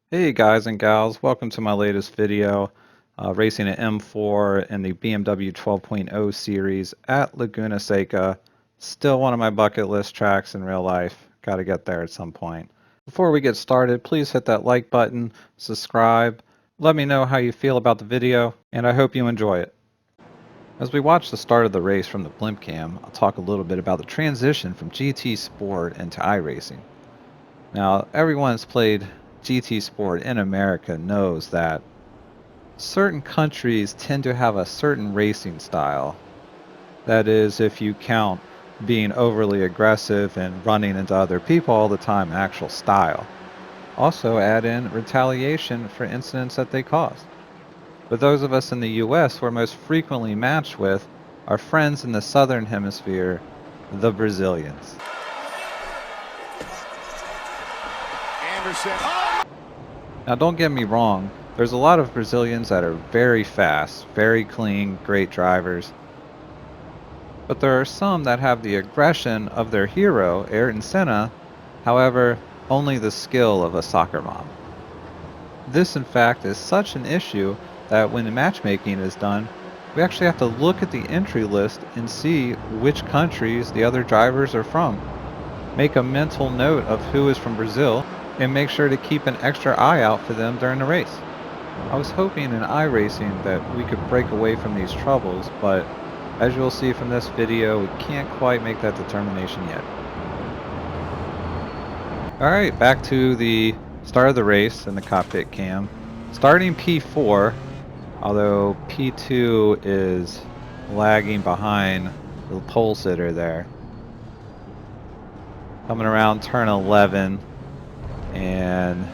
Hey guys and gals, welcome to my latest video, racing an M4 in the BMW 12.0 series at Leguna Seca. Still one of my bucket list tracks in real life. Got to get there at some point. Before we get started, please hit that like button, subscribe, let me know how you feel about the video, and I hope you enjoy it. As we watch the start of the race from the blimp cam, I'll talk a little bit about the transition from GT Sport into iRacing. Now, everyone that's played GT Sport in America knows that certain countries tend to have a certain racing style. That is, if you count being overly aggressive and running into other people all the time, actual style. Also add in retaliation for incidents that they cause. But those of us in the US we're most frequently matched with are friends in the southern hemisphere, the Brazilians. Anderson. Now don't get me wrong, there's a lot of Brazilians that are very fast, very clean, great drivers. But there are some that have the aggression of their hero, Ayrton Senna, however, only the skill of a soccer mom. This in fact is such an issue that when the matchmaking is done, we actually have to look at the entry list and see which countries the other drivers are from. Make a mental note of who is from Brazil, and make sure to keep an extra eye out for them during the race. I was hoping in iRacing that we could break away from these troubles, but as you'll see from this video, we can't quite make that determination yet. Alright, back to the start of the race in the cockpit cam. Starting P4, although P2 is lagging behind the pole sitter there. Coming around turn 11, and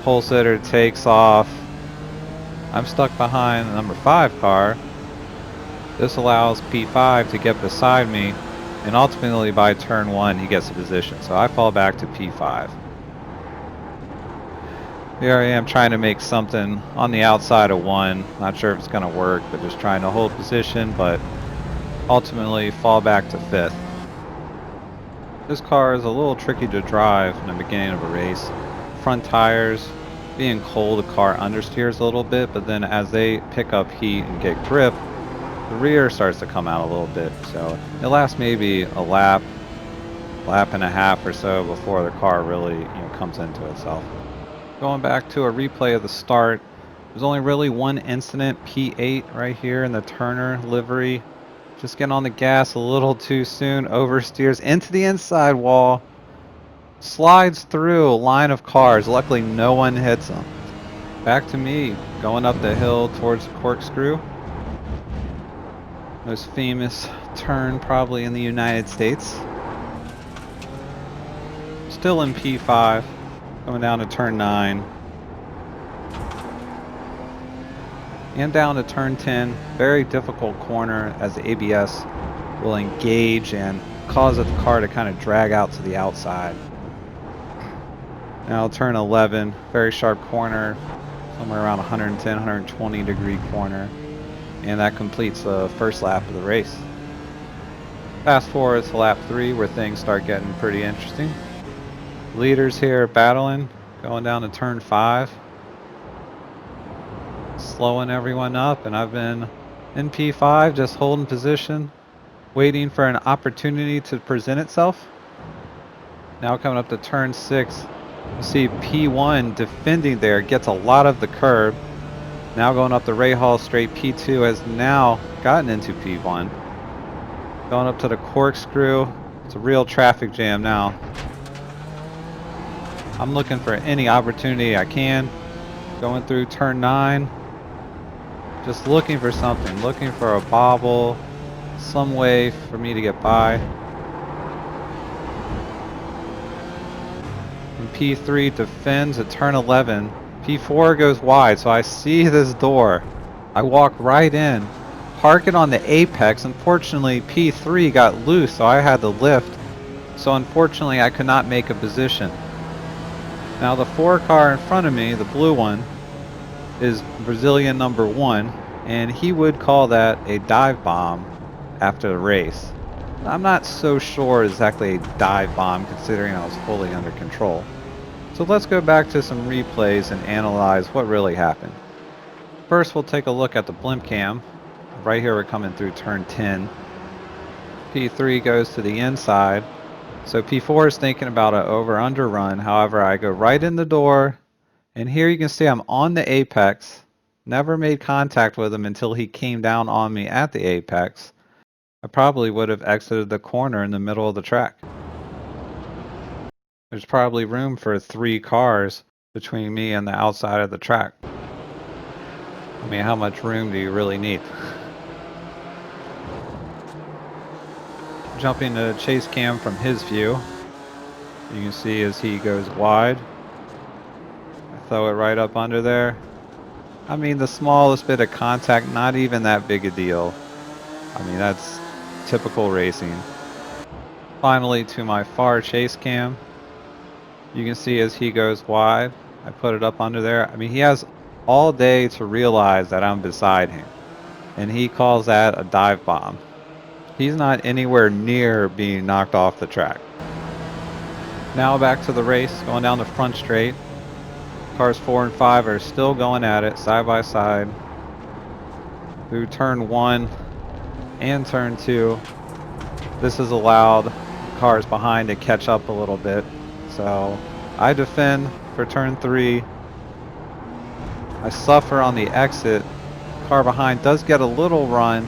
pole sitter takes off. I'm stuck behind the number 5 car. This allows P5 to get beside me, and ultimately by turn 1 he gets a position, so I fall back to P5. Here I am trying to make something on the outside of 1. Not sure if it's going to work, but just trying to hold position, but ultimately fall back to 5th. This car is a little tricky to drive in the beginning of a race. Front tires, being cold, the car understeers a little bit, but then as they pick up heat and get grip, the rear starts to come out a little bit. So it lasts maybe a lap and a half or so before the car really comes into itself. Going back to a replay of the start, there's only really one incident, P8 right here in the Turner livery. Just getting on the gas a little too soon, oversteers into the inside wall, slides through a line of cars. Luckily no one hits him. Back to me, going up the hill towards the corkscrew. Most famous turn probably in the United States. Still in P5, going down to turn 9. And down to turn 10, very difficult corner as the ABS will engage and cause the car to kind of drag out to the outside. Now turn 11, very sharp corner, somewhere around 110, 120 degree corner. And that completes the first lap of the race. Fast forward to lap 3 where things start getting pretty interesting. Leaders here battling, going down to turn 5. Slowing everyone up, and I've been in P5 just holding position, waiting for an opportunity to present itself. Now coming up to turn 6, you see P1 defending there, gets a lot of the curb. Now going up the Ray Hall straight, P2 has now gotten into P1. Going up to the corkscrew, it's a real traffic jam now. I'm looking for any opportunity I can. Going through turn 9. Just looking for something, looking for a bobble, some way for me to get by. And P3 defends at turn 11. P4 goes wide, so I see this door. I walk right in, park it on the apex. Unfortunately, P3 got loose, so I had to lift. So unfortunately, I could not make a position. Now the 4 car in front of me, the blue one, is Brazilian number 1, and he would call that a dive bomb after the race. I'm not so sure exactly a dive bomb considering I was fully under control. So let's go back to some replays and analyze what really happened. First, we'll take a look at the blimp cam. Right here we're coming through turn 10. P3 goes to the inside. So P4 is thinking about an over-under run. However, I go right in the door, and here you can see I'm on the apex. Never made contact with him until he came down on me at the apex. I probably would have exited the corner in the middle of the track. There's probably room for 3 cars between me and the outside of the track. I mean, how much room do you really need? Jumping to chase cam from his view. You can see as he goes wide. I throw it right up under there. I mean, the smallest bit of contact, not even that big a deal. I mean, that's typical racing. Finally, to my far chase cam. You can see as he goes wide, I put it up under there. I mean, he has all day to realize that I'm beside him. And he calls that a dive bomb. He's not anywhere near being knocked off the track. Now back to the race, going down the front straight. Cars 4 and 5 are still going at it side by side. Through turn 1 and turn 2. This has allowed cars behind to catch up a little bit. So I defend for turn 3. I suffer on the exit. Car behind does get a little run,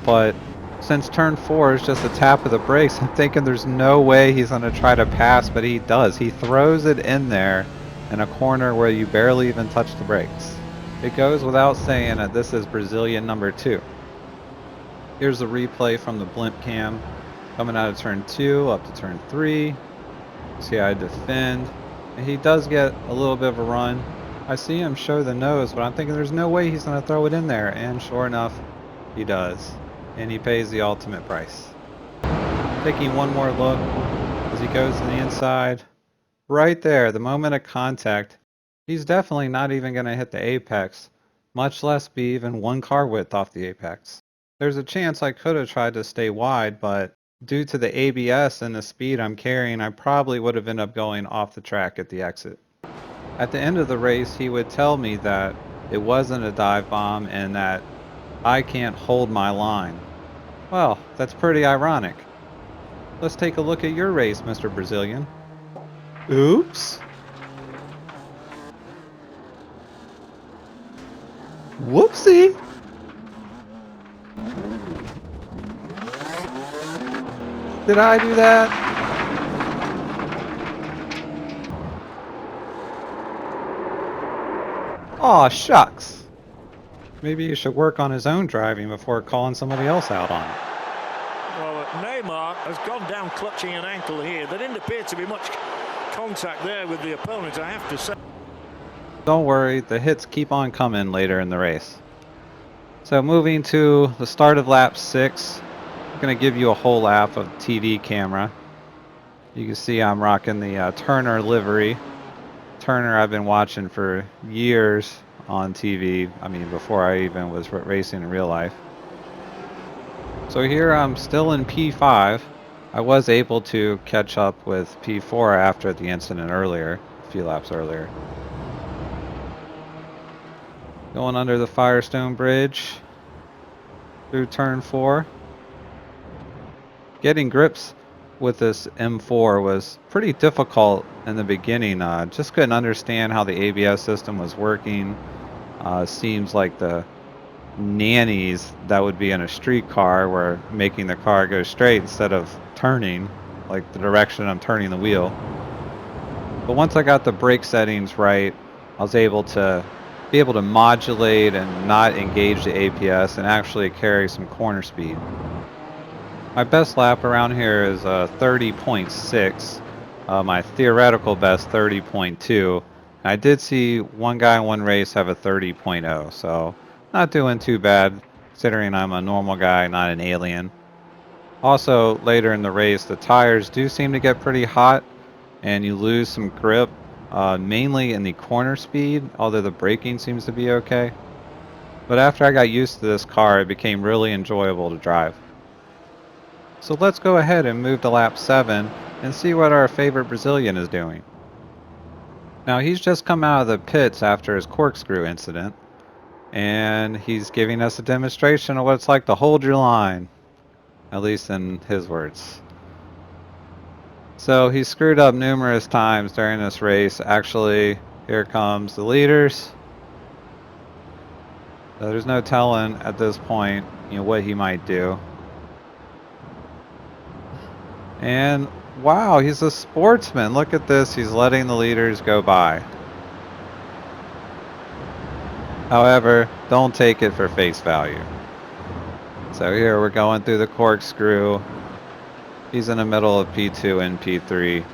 but since turn 4 is just a tap of the brakes, I'm thinking there's no way he's going to try to pass, but he does. He throws it in there in a corner where you barely even touch the brakes. It goes without saying that this is Brazilian number 2. Here's the replay from the blimp cam. Coming out of turn 2 up to turn 3. See, I defend. And he does get a little bit of a run. I see him show the nose, but I'm thinking there's no way he's going to throw it in there. And sure enough, he does. And he pays the ultimate price. Taking one more look as he goes to the inside. Right there, the moment of contact, he's definitely not even going to hit the apex, much less be even 1 car width off the apex. There's a chance I could have tried to stay wide, but due to the ABS and the speed I'm carrying, I probably would have ended up going off the track at the exit. At the end of the race, he would tell me that it wasn't a dive bomb and that I can't hold my line. Well, that's pretty ironic. Let's take a look at your race, Mr. Brazilian. Oops. Whoopsie. Did I do that? Aw, shucks. Maybe he should work on his own driving before calling somebody else out on it. Well, Neymar has gone down clutching an ankle here. There didn't appear to be much contact there with the opponent, I have to say. Don't worry, the hits keep on coming later in the race. So moving to the start of lap 6, I'm going to give you a whole lap of TV camera. You can see I'm rocking the Turner livery. Turner I've been watching for years on TV. I mean, before I even was racing in real life. So here I'm still in P5. I was able to catch up with P4 after the incident earlier, a few laps earlier. Going under the Firestone Bridge through turn 4. Getting grips with this M4 was pretty difficult in the beginning. Just couldn't understand how the ABS system was working. Seems like the nannies that would be in a street car were making the car go straight instead of turning, like the direction I'm turning the wheel. But once I got the brake settings right, I was able to modulate and not engage the ABS and actually carry some corner speed. My best lap around here is 30.6. My theoretical best 30.2. I did see one guy in one race have a 30.0, so not doing too bad considering I'm a normal guy, not an alien. Also, later in the race, the tires do seem to get pretty hot and you lose some grip, mainly in the corner speed, although the braking seems to be okay. But after I got used to this car, it became really enjoyable to drive. So let's go ahead and move to lap 7 and see what our favorite Brazilian is doing. Now he's just come out of the pits after his corkscrew incident, and he's giving us a demonstration of what it's like to hold your line, at least in his words. So he screwed up numerous times during this race. Actually, here comes the leaders. So there's no telling at this point, what he might do. And wow, he's a sportsman. Look at this. He's letting the leaders go by. However, don't take it for face value. So here we're going through the corkscrew. He's in the middle of P2 and P3.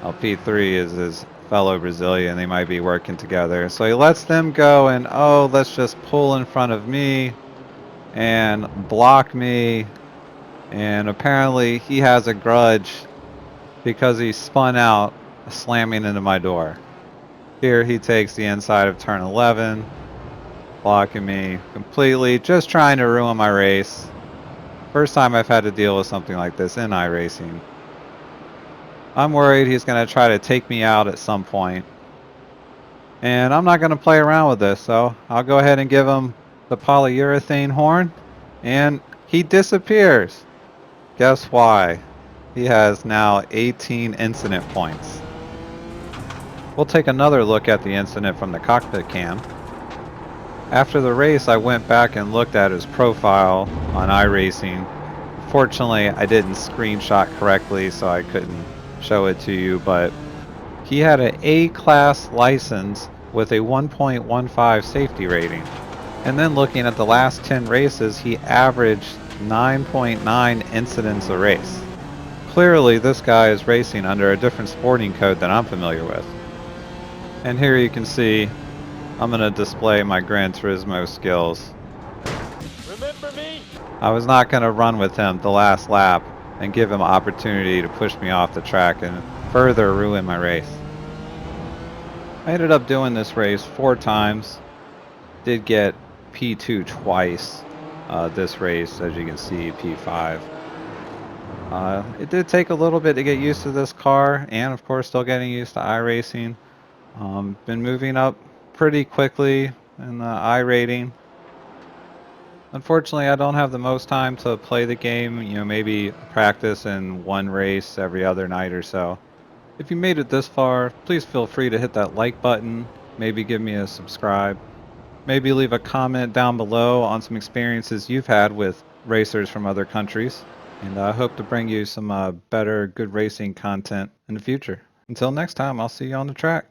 Well, P3 is his fellow Brazilian. They might be working together. So he lets them go and, oh, let's just pull in front of me and block me. And apparently he has a grudge because he spun out, slamming into my door. Here he takes the inside of turn 11, blocking me completely, just trying to ruin my race. First time I've had to deal with something like this in iRacing. I'm worried he's going to try to take me out at some point. And I'm not going to play around with this, so I'll go ahead and give him the polyurethane horn. And he disappears. Guess why? He has now 18 incident points. We'll take another look at the incident from the cockpit cam. After the race, I went back and looked at his profile on iRacing. Fortunately, I didn't screenshot correctly, so I couldn't show it to you, but he had an A-class license with a 1.15 safety rating. And then looking at the last 10 races, he averaged 9.9 incidents a race. Clearly, this guy is racing under a different sporting code than I'm familiar with. And here you can see I'm going to display my Gran Turismo skills. Remember me? I was not going to run with him the last lap and give him an opportunity to push me off the track and further ruin my race. I ended up doing this race 4 times. Did get P2 twice this race, as you can see, P5. It did take a little bit to get used to this car, and of course still getting used to iRacing. Been moving up pretty quickly in the iRating. Unfortunately, I don't have the most time to play the game, maybe practice in one race every other night or so. If you made it this far, please feel free to hit that like button, maybe give me a subscribe, maybe leave a comment down below on some experiences you've had with racers from other countries, and I hope to bring you some better good racing content in the future. Until next time, I'll see you on the track.